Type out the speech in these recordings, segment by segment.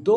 2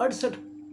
68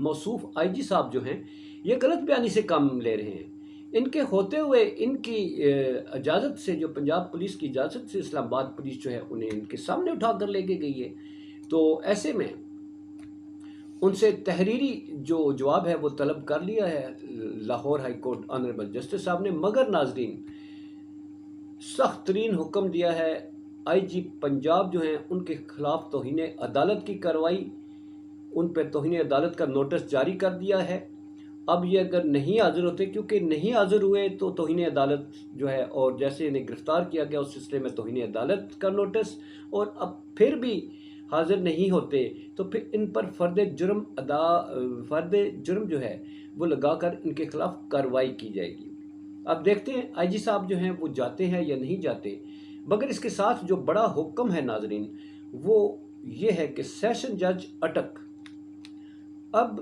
موصوف آئی جی صاحب جو ہیں یہ غلط بیانی سے کام لے رہے ہیں۔ ان کے ہوتے ہوئے ان کی اجازت سے، جو پنجاب پولیس کی اجازت سے اسلام آباد پولیس جو ہے انہیں ان کے سامنے اٹھا کر لے کے گئی ہے۔ تو ایسے میں ان سے تحریری جو جواب ہے وہ طلب کر لیا ہے Lahore high court honourable justice صاحب نے، مگر ناظرین سخت ترین حکم دیا ہے آئی جی پنجاب جو ہیں ان کے خلاف توہین عدالت کی کارروائی، ان پہ توہین عدالت کا نوٹس جاری کر دیا ہے۔ اب یہ اگر نہیں حاضر ہوتے، کیونکہ نہیں حاضر ہوئے تو توہین عدالت جو ہے، اور جیسے انہیں گرفتار کیا گیا اس سلسلے میں توہین عدالت کا نوٹس، اور اب پھر بھی حاضر نہیں ہوتے تو پھر ان پر فرد جرم جو ہے وہ لگا کر ان کے خلاف کارروائی کی جائے گی۔ اب دیکھتے ہیں آئی جی صاحب جو ہیں وہ جاتے ہیں یا نہیں جاتے، مگر اس کے ساتھ جو بڑا حکم ہے ناظرین وہ یہ ہے کہ سیشن جج اٹک اب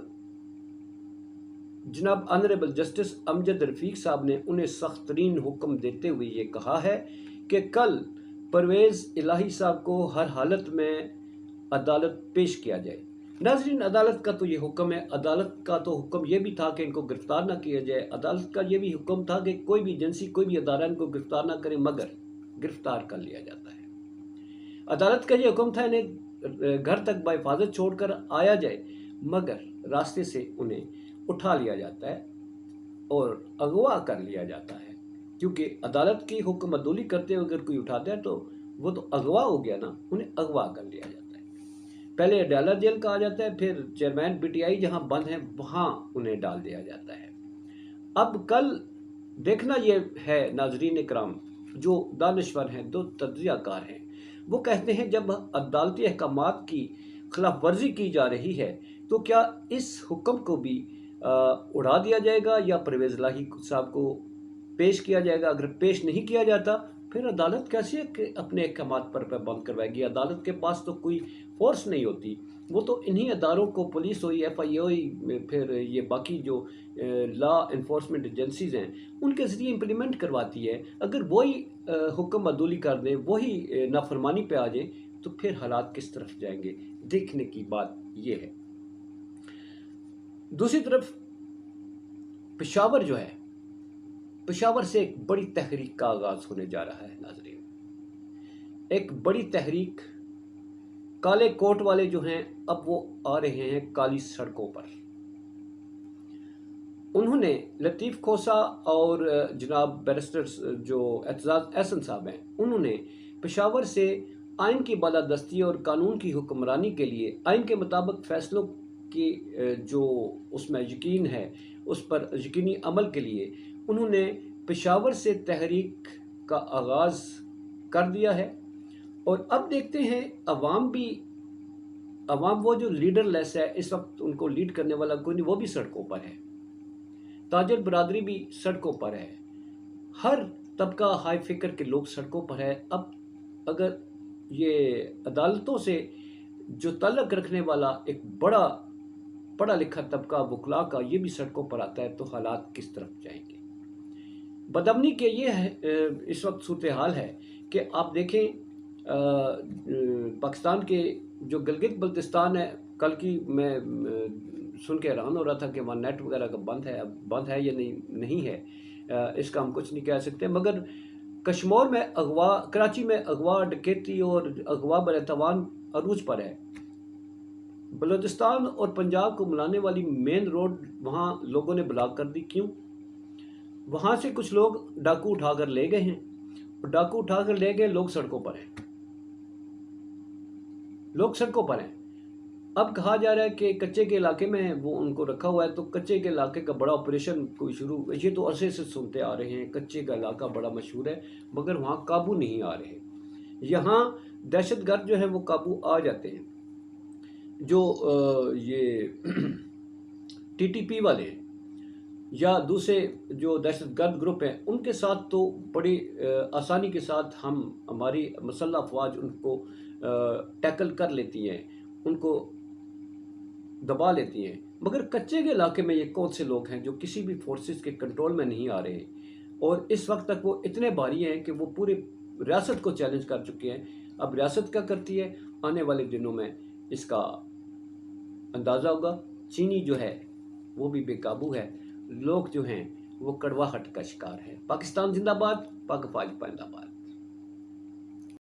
جناب آنریبل جسٹس امجد رفیق صاحب نے انہیں سخت ترین حکم دیتے ہوئے یہ کہا ہے کہ کل پرویز الہی صاحب کو ہر حالت میں عدالت پیش کیا جائے۔ ناظرین عدالت کا تو یہ حکم ہے، عدالت کا تو حکم یہ بھی تھا کہ ان کو گرفتار نہ کیا جائے، عدالت کا یہ بھی حکم تھا کہ کوئی بھی ایجنسی کوئی بھی ادارہ ان کو گرفتار نہ کرے، مگر گرفتار کر لیا جاتا ہے۔ عدالت کا یہ حکم تھا انہیں گھر تک بحفاظت چھوڑ کر آیا جائے، مگر راستے سے انہیں اٹھا لیا جاتا ہے اور اغوا کر لیا جاتا ہے، کیونکہ عدالت کی حکم عدولی کرتے ہوئے اگر کوئی اٹھاتا ہے تو وہ تو اغوا ہو گیا نا، انہیں اغوا کر لیا جاتا ہے۔ پہلے اڈیالہ جیل کہا جاتا ہے، پھر چیئرمین پی ٹی آئی جہاں بند ہیں وہاں انہیں ڈال دیا جاتا ہے۔ اب کل دیکھنا یہ ہے ناظرین اکرام، جو دانشور ہیں، جو تجزیہ کار ہیں، وہ کہتے ہیں جب عدالتی احکامات کی خلاف ورزی کی جا رہی ہے تو کیا اس حکم کو بھی اڑا دیا جائے گا یا پرویز الہی صاحب کو پیش کیا جائے گا؟ اگر پیش نہیں کیا جاتا پھر عدالت کیسے اپنے احکامات پر پابند کروائے گی؟ عدالت کے پاس تو کوئی فورس نہیں ہوتی، وہ تو انہی اداروں کو، پولیس ہوئی، ایف آئی اے ہوئی، پھر یہ باقی جو لا انفورسمنٹ ایجنسیز ہیں ان کے ذریعے امپلیمنٹ کرواتی ہے۔ اگر وہی حکم عدولی کر دیں، وہی نافرمانی پہ آ جائیں تو پھر حالات کس طرف جائیں گے؟ دیکھنے کی بات یہ ہے۔ دوسری طرف پشاور جو ہے، پشاور سے ایک بڑی تحریک کا آغاز ہونے جا رہا ہے ناظرین، ایک بڑی تحریک۔ کالے کوٹ والے جو ہیں اب وہ آ رہے ہیں کالی سڑکوں پر۔ انہوں نے لطیف کھوسا اور جناب بیرسٹر جو اعتزاز احسن صاحب ہیں، انہوں نے پشاور سے آئین کی بالادستی اور قانون کی حکمرانی کے لیے، آئین کے مطابق فیصلوں کی جو اس میں یقین ہے اس پر یقینی عمل کے لیے انہوں نے پشاور سے تحریک کا آغاز کر دیا ہے۔ اور اب دیکھتے ہیں عوام وہ جو لیڈر لیس ہے، اس وقت ان کو لیڈ کرنے والا کوئی نہیں، وہ بھی سڑکوں پر ہے، تاجر برادری بھی سڑکوں پر ہے، ہر طبقہ ہائی فکر کے لوگ سڑکوں پر ہے۔ اب اگر یہ عدالتوں سے جو تعلق رکھنے والا ایک بڑا پڑھا لکھا طبقہ وکلاء کا یہ بھی سڑکوں پر آتا ہے تو حالات کس طرف جائیں گے؟ بدامنی کے یہ اس وقت صورتحال ہے کہ آپ دیکھیں پاکستان کے جو گلگت بلتستان ہے، کل کی میں سن کے حیران ہو رہا تھا کہ وہاں نیٹ وغیرہ کا بند ہے، اب بند ہے یا نہیں ہے اس کا ہم کچھ نہیں کہہ سکتے، مگر کشمور میں اغوا، کراچی میں اغوا، ڈکیتی اور اغوا برتوان عروج پر ہے۔ بلوچستان اور پنجاب کو ملانے والی مین روڈ وہاں لوگوں نے بلاک کر دی، کیوں؟ وہاں سے کچھ لوگ ڈاکو اٹھا کر لے گئے ہیں، اور ڈاکو اٹھا کر لے گئے، لوگ سڑکوں پر ہیں، لوگ سڑکوں پر ہیں۔ اب کہا جا رہا ہے کہ کچے کے علاقے میں وہ ان کو رکھا ہوا ہے، تو کچے کے علاقے کا بڑا آپریشن کوئی شروع، یہ تو عرصے سے سنتے آ رہے ہیں، کچے کا علاقہ بڑا مشہور ہے، مگر وہاں قابو نہیں آ رہے۔ یہاں دہشت گرد جو ہیں وہ قابو آ جاتے ہیں، جو یہ ٹی ٹی پی والے یا دوسرے جو دہشت گرد گروپ ہیں ان کے ساتھ تو بڑی آسانی کے ساتھ ہماری مسلح افواج ان کو ٹیکل کر لیتی ہیں، ان کو دبا لیتی ہیں، مگر کچے کے علاقے میں یہ کون سے لوگ ہیں جو کسی بھی فورسز کے کنٹرول میں نہیں آ رہے، اور اس وقت تک وہ اتنے بھاری ہیں کہ وہ پورے ریاست کو چیلنج کر چکے ہیں۔ اب ریاست کیا کرتی ہے، آنے والے دنوں میں اس کا اندازہ ہوگا۔ چینی جو ہے وہ بھی بے قابو ہے، لوگ جو ہیں وہ کڑواہٹ کا شکار ہے۔ پاکستان زندہ باد، پاک فوج پائندہ باد۔